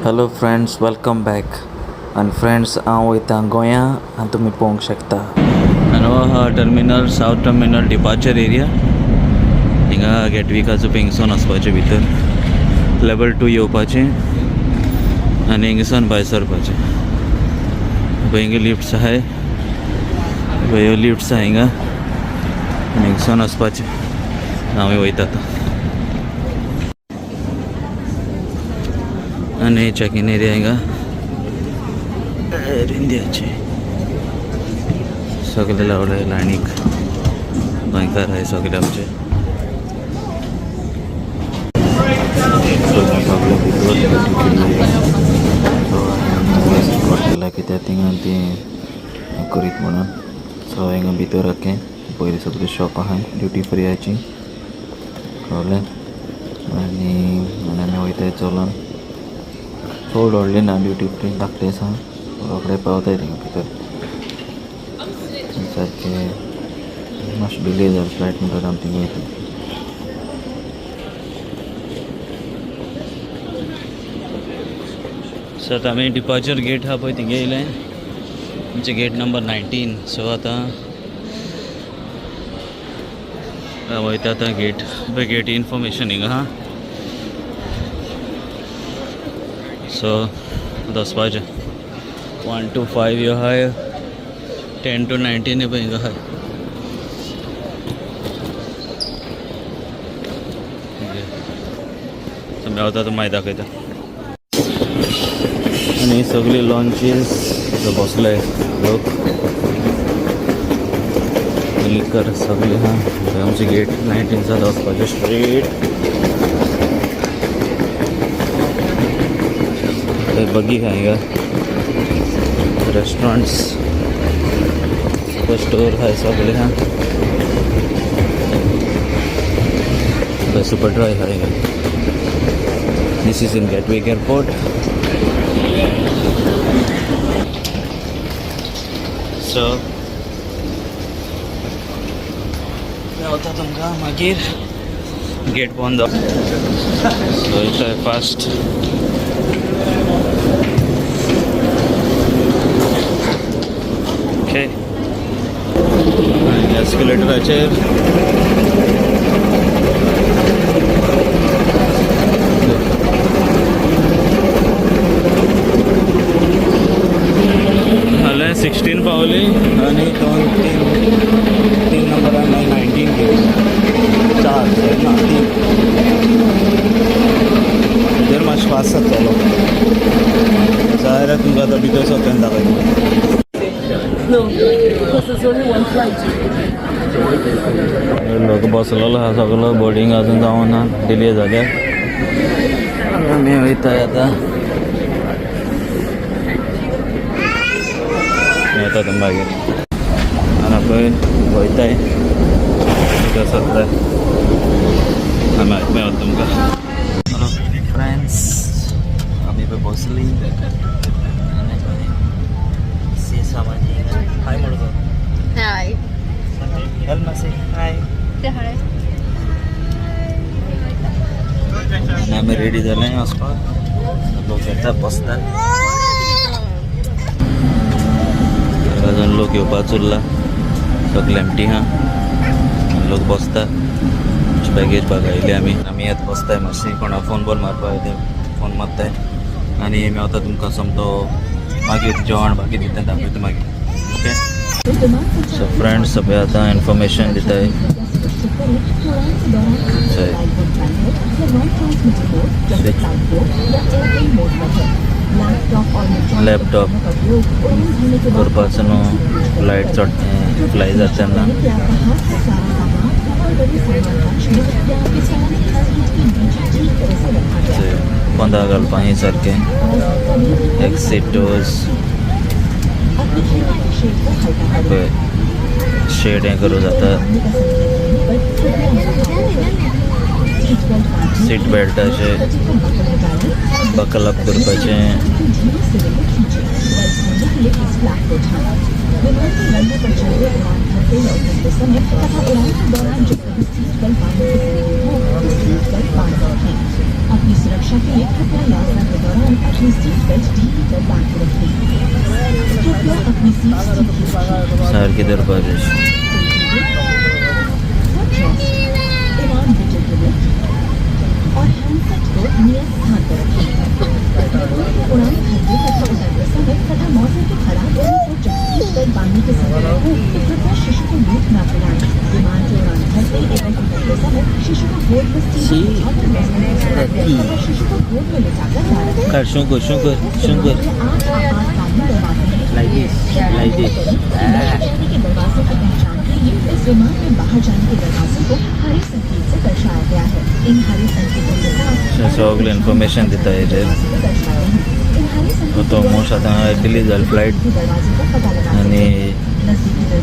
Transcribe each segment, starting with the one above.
Hello friends, welcome back. आणि friends, हांव वयतां गोंया आनी तुमी पळोवंक शकता. आनी हो हा terminal, south terminal departure area. हिंगा गेटविकाचो पिंगसून वचपाचें भितर, लेवल 2 येवपाचें आनी हिंगसून भायर सरपाचें. पळय हिंगा लिफ्ट्स आहाय, पळय ह्यो लिफ्ट्स आहा हिंगा, आनी हिंगसून वचपाचें. हांव वयता आतां. आनी चॅक इन एरिया हिंगा एअर इंडियाचे सगळे लावले लायनीक. गोंयकार आहाय सगळे आमचे. केला कित्याक थिंगा ती करीत म्हणून. सो हिंगा भितर ओके पयलीं सगळी शॉप आहाय ड्युटी फ्रीयाची कळ्ळें. आनी आमी वयताय चलोन. चड व्हडली ना ड्युटी फ्री, धाकटें आसा. रोखडे पावताय थिंगा भितर. सारकें मातशें डिले जालें फ्लायट म्हणटच आमी थिंगा वयता. सो आतां आमी डिपार्चर गेट आहा पळय थिंगा येयले. आमचे गेट नंबर 19. सो आतां वयता आतां गेट. पळय गेट इन्फॉर्मेशन हिंगा आहा. सो वचपाचें 1 to 5 ह्यो आहाय, 10 to 19 पळय हिंगा आहाय. मेवता तो मागीर दाखयता. आनी सगळी लॉन्चीस बसले लोक, लिकर सगळे आहा. आमचे गेट 19 जाता वचपाचें स्ट्रेट. बगी आहा हिंगा, रेस्टॉरंट्स, स्टोर आहाय सगळे आहा. सुपर ड्राय आहा हिंगा. दिस इज इन गेटवेक एअरपोर्ट. सो मेवता तुमकां मागीर गेट बंद. So it's fast. ओके. एस्केलेटराचेर हालें 16 पावली आनी 2-3 नंबरान 19 गेली. 4 ना 3 भितर मातशें फास्ट जातलो. जाल्यार तुमकां आतां भितर सरतना दाखयता. No, because there's only one flight. लोक बसलेलो आहा सगळो. बोर्डिंग अजून जावना, डिले जाल्या. आमी वयताय आतां. मेवता तुमकां मागीर. आनी पळय वयताय भितर सरताय. आमी मेवता तुमकां. हॅलो फ्रेंड्स, आमी पळय बसली. हाय म्हणून Hi. हेल मासे हाय. Say hi. आनी आमी रेडी जाले वचपाक. लोक येता बसतात. अजून लोक येवपाक उरला. सगळे एम्प्टी आहा. लोक बसता. बॅगेज बाग आयले आमी आतां बसताय. मातशें कोणा फोन बॉल मारपाक येता फोन मारताय. आनी मेवता तुमकां समतो मागीर जेवण बाकी दिता दाखयता मागीर. ओके. सो फ्रेंड्स, सगळे आतां इन्फॉर्मेशन दिताय. लॅपटॉप करपाचो न्हू, फ्लायट फ्लाय जाता तेन्ना. पंदरा घालपाक ही सारकें. एक्सिटोज पळय शेड हें करूं जाता. सीट बेल्टाचें बकल अप करपाचें. अपनी सुरक्षा के लिए कृपया यात्रा के दौरान अपनी सीट बेल्ट ढीली कर बांध के रखें। कृपया अपनी सीट सीधी रखें। सारखी दरबार इमाम विजय के लिए और हैंडसेट को नियत स्थान पर रखें। उड़ान भरने तथा उतरते समय तथा मौसम के खराब होने पर जब सीट बेल्ट बांधने के समय हो तो कृपया शिशु को लूट न पिलाएं। विमान के उड़ान भरते एवं उतरते समय शिशु को गोद में सीधे उठाकर तथा शिशु को गोद में लेटाकर न रखें। कर शुक्र आठ आपात कानून दरवाजे हैं। Like this. बाहर जाने के दरवाजे की पहचान के लिए इस विमान में बाहर जाने के दरवाजे को हरे संकेत से दर्शाया गया है। इन हरे संकेतों के साथ सगळं इन्फॉर्मेशन दिता हेजेर तो मोस्ट आतां दिल्ली जाली फ्लायट आनी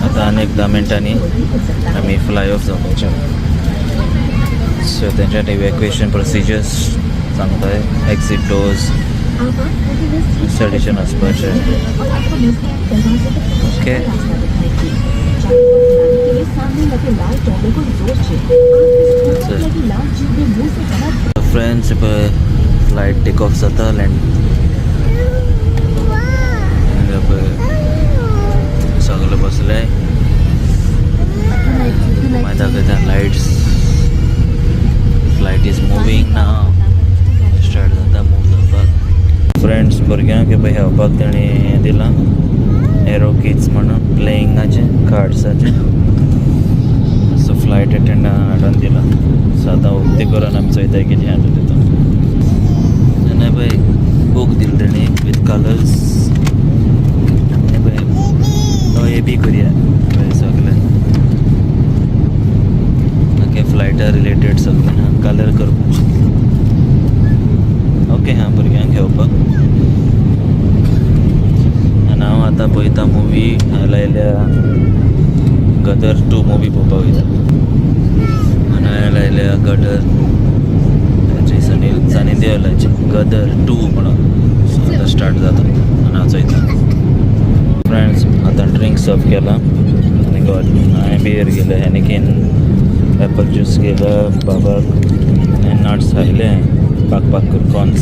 आतां आनीक 10 मिनटांनी आमी फ्लाय ऑफ जावपाचे सो तेंच्यानी इवॅक्युएशन प्रोसिजर्स सांगताय एक्सिट डोर्स सडिशन वचपाचें okay friends flight take off जाता लँड सगळें बसले मागीर दाखयता lights flight is moving now start जाता मूव जावपाक फ्रेंड्स भुरग्यांक खेळपाक तेणी दिलां एरो किड्स म्हणून प्लेइंगाचे कार्ड्साचे सो फ्लायट अटेंडंटान हाडून दिला सो आतां उक्ती करून आमी चोयताय कितें हाडून दिता आनी पळय बूक दिला तेणी वीथ कलर्स आनी पळय तो हे बी करया पळय सगळें ओके फ्लायटा रिलेटेड सगळें हां कलर करपाचें ओके हां भुरग्यांक खेळपाक आनी हांव आतां पळयता मुवी लायल्या गदर 2 मुवी पळोवपाक वयता आनी हांवें लायल्या गदर हाची सनी देओलाची गदर 2 म्हणून सो आतां स्टार्ट जाता आनी हांव चोयता फ्रेंड्स आतां ड्रिंक सर्व केला आनी गॉड हांवें बियर गेले हेनिकीन एप्पल ज्यूस गेलं बाबाक नट्स खायले पाक करून कॉर्न्स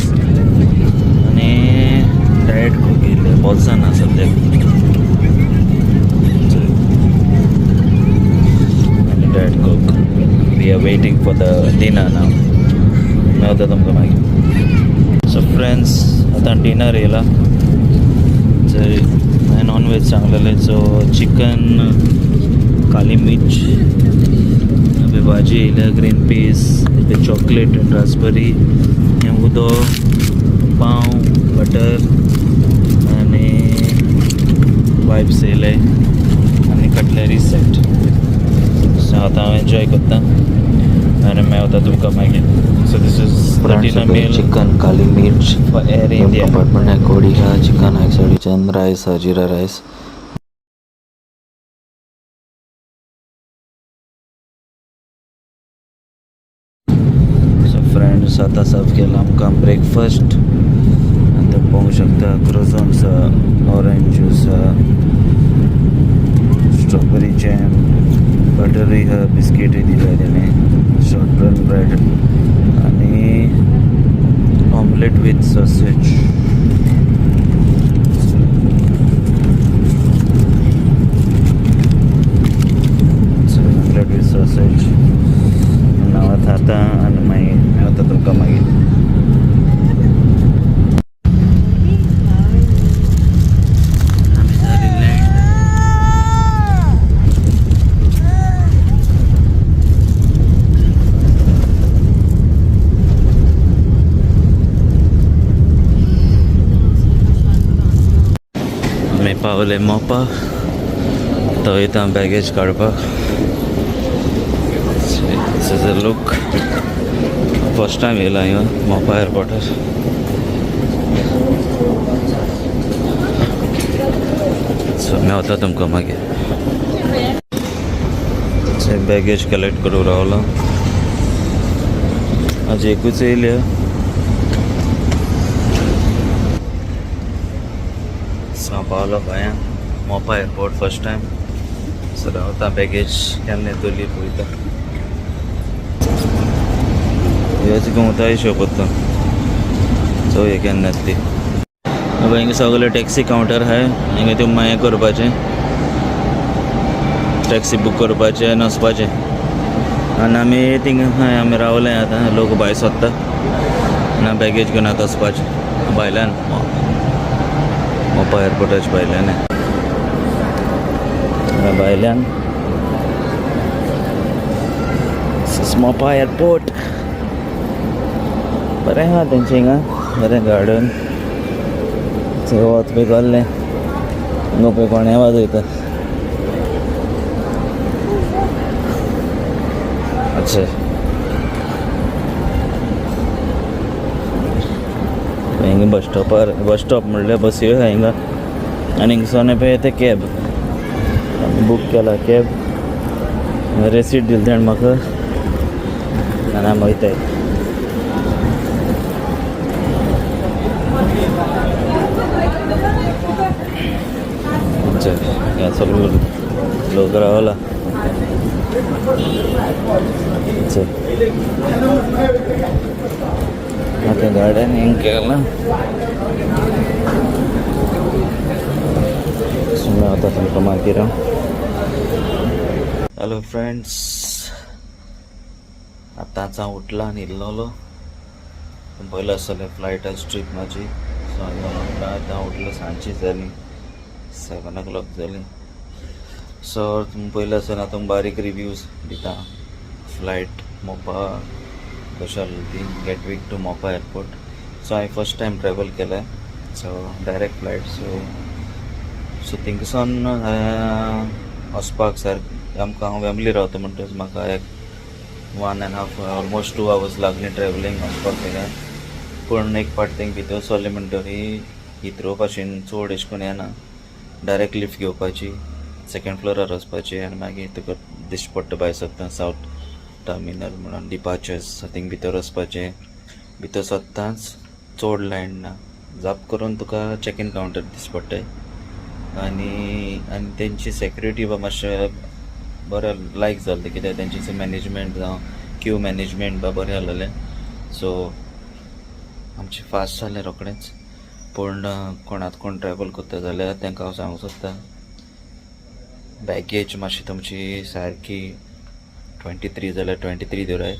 आनी डायट खूब गेले बोल्सां ना सद्याक diet coke we are waiting for the dinner नाव मेवता तुमकां मागीर सो फ्रेंड्स आतां डिनर येयला जर हांवें नॉन वेज सांगलेलें सो चिकन काली मिर्च भाजी येयल्या green peas chocolate and raspberry हें उदो पाव बटर आनी वायप्स येयले आनी कटलरी सेट सो आतां हांव एन्जॉय करता आनी मेवता तुमकां मागीर so this is the dinner meal chicken kali mirch for air India compartment कोडी हा चिकन एक सायडीच्यान रायस हा जिरा रायस फ्रेंड्स आतां सर्व केला आमकां ब्रेकफास्ट आतां पळोवंक शकता croissants orange juice strawberry jam बटरी बिस्किटी दिल्या तेणें शॉर्ट ब्रेड आनी omelette with sausage omelette with sausage नांव खाता आनी मागीर आतां तुमकां मागीर आमी जाली लँड आमी पावले मोपा तो वयता बॅगेज काडपाक This is a look. First time येयला हिंगा मोपा एअरपोर्टार सो मेवता तुमकां मागीर बॅगेज कलेक्ट करूंक रावला आज एकूच येयल्या सो पावलो गोंया मोपा एअरपोर्ट फर्स्ट टायम सो रावता बॅगेज केन्ना येतली पळयता ह्योच घुंवता हिशोब पडटा चोय केन्ना येतली हिंगा सगळे टॅक्सी कावंटर आहाय हिंगा तुमी हें करपाचें टॅक्सी बूक करपाचें आनी वचपाचें आनी आमी थिंगा हय आमी रावले आतां लोक भायर सोदता आनी बॅगेज घेवन आतां वचपाचें भायल्यान मोपा एअरपोर्टाच्या भायल्यान भायल्यान मोपा एअरपोर्ट बरें आहा तेंचें हिंगा बरें गार्डन थंय वत बी जाल्लें हिंगा पळय कोणे वाजयता अच्छा हिंगा बस स्टॉप म्हणल्यार बसी आहा हिंगा आनी हिंगसोन पळय ते कॅब बूक केला कॅब रेसीट दिली ताणें म्हाका आनी आमी वयताय या सगळो लोक रावला आता गार्डन हेंग केला सुद्दां आतां तुमकां मागीर हॅलो फ्रेंड्स आतांच हांव उठला आनी इल्लोलो पयलो आसतलें फ्लायटाची ट्रीप म्हाजी सो आतां उठलो सांजची जाली 7 o'clock जाली सो तुमी पयलो आसतना तुमकां बारीक रिव्यूज दिता फ्लायट मोपा कशी आहली ती गेटवेक टू मोपा एअरपोर्ट सो हांवें फर्स्ट टायम ट्रॅवल केलें सो डायरेक्ट फ्लायट सो थिंगसून वचपाक सारकें आमकां हांव फॅमिली रावता म्हणटच म्हाका एक 1.5 ऑलमोस्ट 2 hours लागली ट्रॅवलिंग वचपाक थिंगा पूण एक पाट थिंग भितर सरलें म्हणटरी हिथ्रो भाशेन चड अशें करून येना डायरेक्ट लिफ्ट घेवपाची सेकंड फ्लोरार वचपाची आनी मागीर तुका दिश्टी पडटा भायर सरता सावथ टर्मिनल म्हणून डिपार्चर्स थिंग भितर वचपाचें भितर सरताच चड लायन ना जाप करून तुका चॅक इन कावंटर दिश्टी पडटाय आनी तेंची सेक्युरिटी बा मातशें बरें लायक जाल्लें कित्याक तेंचें मॅनेजमेंट जावं क्यू मॅनेजमेंट बा बरें आहलेलें सो आमचें फास्ट जालें रोखडेंच पूण कोण ट्रॅवल करता जाल्यार तांकां हांव सांगूंक सोदता बॅगेज मातशी तुमची सारकी 23 जाल्यार 23 दवराय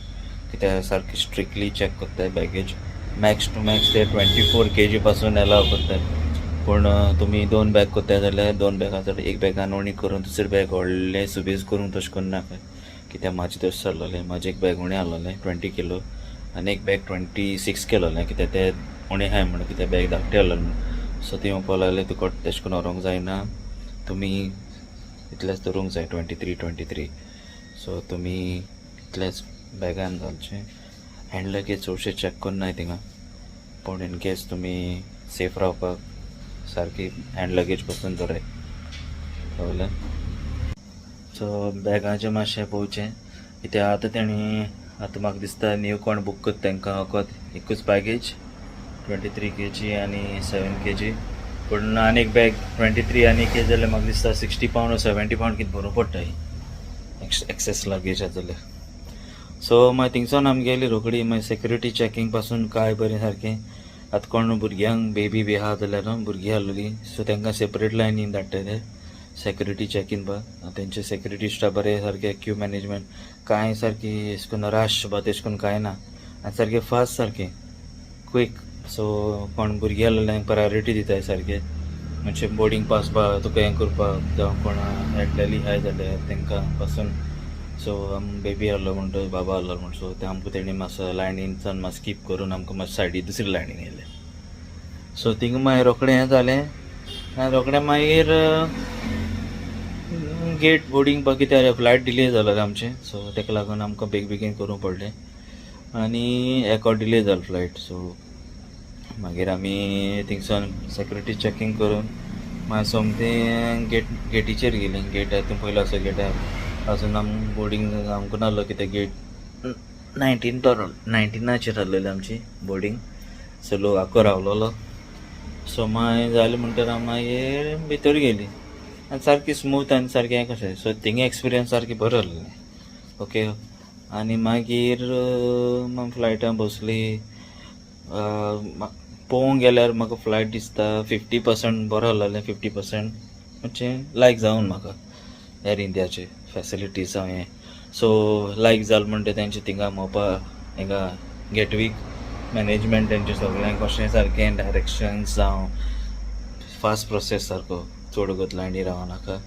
कित्याक सारकी स्ट्रिक्टली चॅक कोत्ताय बॅगेज मॅक्स टू मॅक्स ते 24 kg पासून एलाव कोत्ताय पूण तुमी 2 बॅग कोत्ताय जाल्यार 2 बॅग आसा एक बॅगान उणी करून दुसरी बॅग व्हडलें सुबेज करून तशें करून नाका कित्याक म्हाजें तशें जाल्लें म्हाजें एक बॅग उणें आहलोलें 20 किलो आनी एक बॅग 26 केलोलें कित्याक ते उणें आहाय म्हणून कित्याक बॅग धाकटें आहलोलें म्हणून सो ती म्हणपाक लागलें तुका तशें करून व्हरोंक जायना तुमी इतलेंच दवरूंक जाय 23 सो तुमी इतलेंच बॅगान घालचें हँड लगेज चडशें चॅक करनाय थिंगा पूण इन केस तुमी सेफ रावपाक सारकी हँड लगेज पासून दवराय कळ्ळें सो बॅगाचें मातशें पळोवचें कित्याक आतां तेणी आतां म्हाका दिसता न्यू कोण बूक करता तांकां फकत एकूच बॅगेज 23 kg आनी 7 kg पूण आनी एक बॅग 23 आनी एक जाल्यार म्हाका दिसता 60 pound or 70 pound कितें भरूं पडटा एक्सेस लगेज जाल्यार सो मागीर थिंगसून आमी गेली रोखडी मागीर सेक्युरिटी चॅकींग पासून काय बरें सारकें आतां कोण भुरग्यांक बेबी बी आहा जाल्यार भुरगीं आहलोलीं सो तांकां सेपरेट लायनीन धाडटाय ते सेक्युरिटी चॅकीन बा तेंचे सेक्युरिटी स्टाफ बरें सारकें क्यू मॅनेजमेंट कांय सारकी अशें करून रश बा तेशें करून कांय ना आनी सारकें फास्ट सारकें क्वीक सो कोण भुरगीं आहलेल्यांक प्रायोरिटी दिताय सारकें म्हणजे बोर्डींग पास बा तुका हें करपाक जावं कोण एडलेली आहाय जाल्यार तांकां पासून सो बेबी आहलो म्हणटो बाबा आहलो म्हणून सो ते आमकां तेणी मातसो लायनीनच्यान मातसो स्कीप करून आमकां मातशें सायडीक दुसरी लायनीन येयलें सो थिंगा मागीर रोखडें हें जालें आनी रोखडें मागीर गेट बोर्डींग पळय कित्याक फ्लायट डिले जालें आमचें सो ताका लागून आमकां बेगीन करूंक पडलें आनी एको डिले जालो फ्लायट सो मागीर आमी थिंगसून सेक्युरिटी चॅकींग करून मागीर सोमतें गेटीचेर गेलीं गेट हितून पयलो आसा गेटार अजून आमी बोर्डींग आमकां नासलो कित्याक गेट 19चेर आहलेली आमची बोर्डींग सो लोक आख्खो रावलोलो सो मागीर जालें म्हणटकीर हांव मागीर भितर गेली आनी सारकी स्मूथ आनी सारकें हें कशें सो थिंगा एक्सपिरियन्स सारकी बरें आहलेलें ओके आनी मागीर फ्लायटान बसली पळोवंक गेल्यार म्हाका फ्लायट दिसता 50% बरो आहलें 50% मातशें लायक जावन म्हाका एर इंडियाचे फॅसिलिटीज हांव हें सो लायक जालें म्हणटा तेंचे थिंगा मोपा हिंगा गेटवीक मॅनेजमेंट तेंचे सगळ्यांक कशें सारकें डायरेक्शन्स जावं फास्ट प्रोसेस सारको चड वगत लायनी रावनाका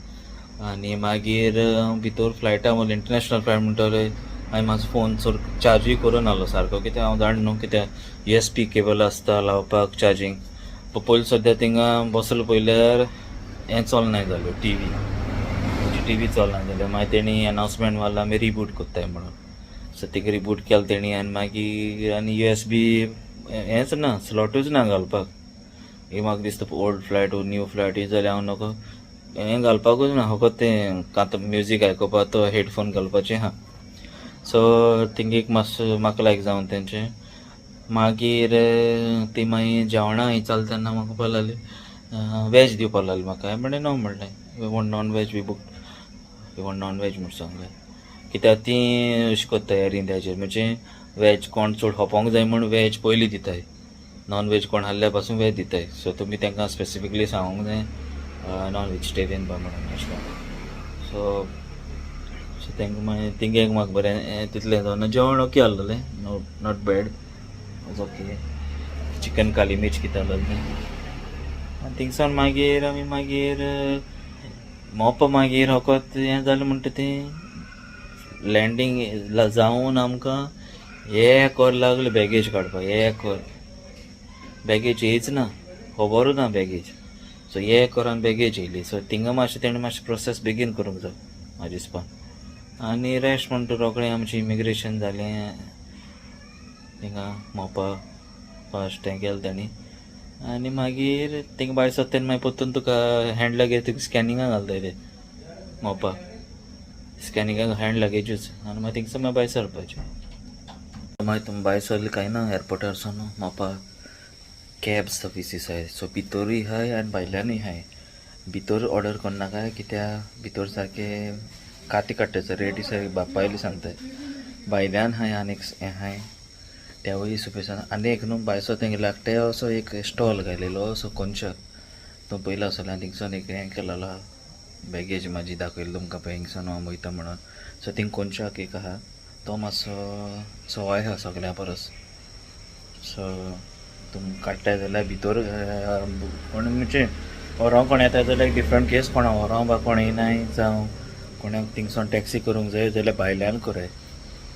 आनी मागीर भितर फ्लायटा वयले इंटरनॅशनल फ्लायट म्हणटले हांवें म्हाजो फोन चड चार्जूय करून आहलो सारको कित्याक हांव जाण न्हू कित्याक USB केबल आसता लावपाक चार्जींग पयलीं सद्या थिंगा बसलो पयल्यार हें चलना जालें टी व्ही चलना जालें मागीर तेणी अनावन्समेंट मारला आमी रिबूट कोत्ताय म्हणून सो तिका रिबूट केलें तेणी आनी मागीर आनी USB हेंच ना स्लॉटूच ना घालपाक हे म्हाका दिसता ओल्ड फ्लायट न्यू फ्लायट जाल्यार हांव नको हें घालपाकूच ना फकत तें आतां म्युजीक आयकुपाक तो हेडफोन घालपाचें हा सो थिंगा एक मातसो म्हाका लायक जावन तेंचें मागीर ती मागीर जेवणां ही जालें तेन्ना म्हाका पळय लागली वॅज दिवपाक लागली म्हाका हांवें म्हणलें नो म्हणलें वन नॉन वॅज बी बूक वन नॉन वॅज म्हूण सांगलें कित्याक ती अशें कोत्ता एर इंडियाचेर म्हणजे वॅज कोण चड होपोंक जाय म्हूण वॅज पयलीं दिताय नॉन वॅज कोण हाडल्या पासून वॅज दिताय सो तुमी तांकां स्पेसिफिकली सांगूंक जाय नॉन व्हेजिटेरियन बा म्हणून अशें सो तांकां मागीर तिंगा म्हाका बरें तितलें जावन जेवण ओके आहलें not bad okay chicken kali मिर्च कितें आहलें आनी थिंगसान मागीर आमी मागीर मोपा मागीर फकत हें जालें म्हणटा तें लँडींग जावन आमकां एक वर लागलें बॅगेज काडपाक एक वर बॅगेज येयच ना खबरूच ना बॅगेज सो एक वरान बॅगेज येयली सो थिंगा मातशें तेणें मातशें प्रोसेस बेगीन करूंक जाय म्हाज्या हिसपान आनी रेस्ट म्हणटा रोखडें आमचें इमिग्रेशन जालें थिंगा मोपा फस्ट हें केलें तेणी आनी मागीर थिंगा भायर सरता तेन्ना मागीर परतून तुका हँड लगेज तुका स्कॅनिंगाक घालताय ते मोपा स्कॅनिंगाक हँड लगेजूच आनी मागीर थिंगसान मागीर भायर सरपाचें मागीर तुमी भायर सरलें कांय ना एअरपोर्टार सावन मोपा कॅब सर्विसीस आहाय सो भितरूय आहाय आनी भायल्यानूय आहाय भितर ऑर्डर करनाका कित्याक भितर सारकें काती काडटाय रेटी सारकी बापायली सांगताय भायल्यान आहाय आनीक हें आहाय तेवूय सुपेसान आनी एक न्हू भायर सरता तेंगे लागता असो एक स्टॉल घालिल्लो असो कोनशाक तो पयलो आसलो आनी थिंगसान एक हें केलेलो बॅगेज म्हाजी दाखयली तुमकां पळय हिंगसान हांव वयता म्हणून सो थिंग कोनशाक एक आहा तो मातसो सवाय आहा सगळ्या परस सो तुम काडटाय जाल्यार भितर कोण म्हणजे व्हरोंक कोण येता जाल्यार डिफरंट केस कोणा व्हरोंक बा कोण येनाय जावं कोणाक थिंगसान टॅक्सी करूंक जाय जाल्यार भायल्यान कराय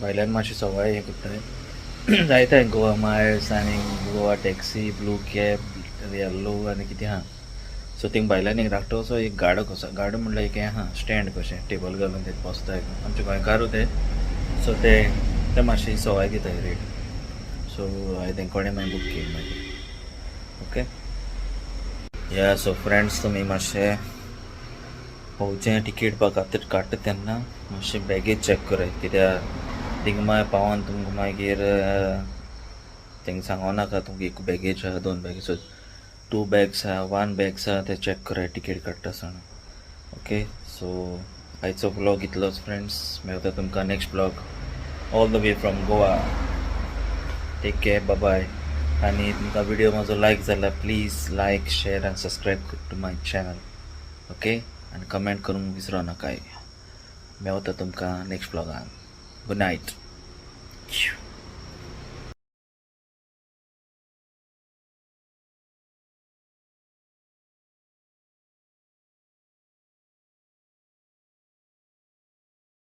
भायल्यान मातशी सवाय हें करताय जायताय गोवा मायल्स आनी Goa taxi blue cab yellow आनी कितें आहा सो थिंग भायल्यान एक धाकटो असो एक गाडो कसो गाडो म्हणल्यार एक हें आहा स्टँड कशें टेबल घालून ते बसताय आमचे गोंयकारूच ते सो ते मातशी सवाय दिताय रेट सो हांवें तें कोणें मागीर बूक केली मागीर ओके या सो फ्रेंड्स तुमी मातशें पोवचें टिकेट काडटा तेन्ना मातशें बॅगेज चॅक कराय कित्याक थिंगा मागीर पावोन तुमकां मागीर तेंका सांगो नाका तुमकां एक बॅगेज आहा 2 बॅगेज 2 बॅग्स आहा 1 बॅग्स आहा ते चॅक कराय टिकेट काडटा आसतना ओके सो आयचो ब्लॉग इतलोच फ्रेंड्स मेळटा तुमकां next blog all the way from Goa take care bye bye आनी तुमकां व्हिडिओ म्हाजो लायक जाल्यार प्लीज लायक शेअर आनी subscribe to my channel okay आनी कमेंट करूंक विसरो नाकाय मेळटा तुमकां नेक्स्ट ब्लॉगान गुड नायट